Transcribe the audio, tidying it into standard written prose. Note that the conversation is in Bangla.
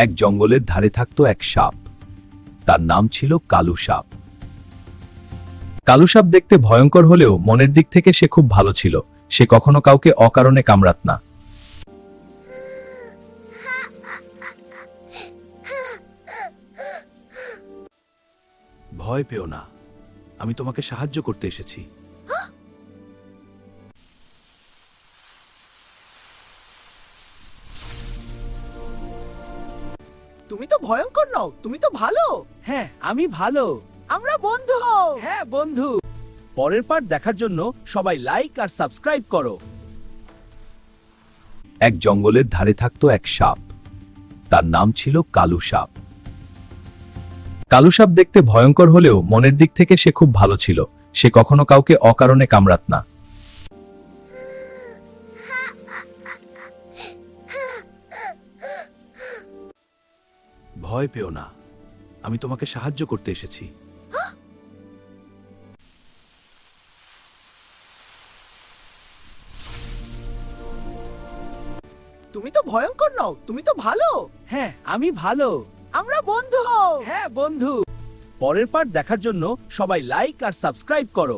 এক জঙ্গলের ধারে থাকতো এক সাপ। তার নাম ছিল কালু সাপ। কালু সাপ দেখতে ভয়ঙ্কর হলেও মনের দিক থেকে সে খুব ভালো ছিল। সে কখনো কাউকে অকারণে কামড়াত না। ভয় পেও না, আমি তোমাকে সাহায্য করতে এসেছি। তুমি তো ভয়ঙ্কর নও, তুমি তো ভালো। হ্যাঁ, আমি ভালো। আমরা বন্ধু হও। হ্যাঁ বন্ধু। পরের পার্ট দেখার জন্য সবাই লাইক আর সাবস্ক্রাইব করো। এক জঙ্গলের ধারে থাকতো এক সাপ। তার নাম ছিল কালু সাপ। কালু সাপ দেখতে ভয়ঙ্কর হলেও মনের দিক থেকে সে খুব ভালো ছিল। সে কখনো কাউকে অকারণে কামড়াত না। ভয় পেও না, আমি তোমাকে সাহায্য করতে এসেছি। তুমি তো ভয়ঙ্কর নও, তুমি তো ভালো। হ্যাঁ, আমি ভালো। আমরা বন্ধু হও। হ্যাঁ বন্ধু। পরের পার্ট দেখার জন্য সবাই লাইক আর সাবস্ক্রাইব করো।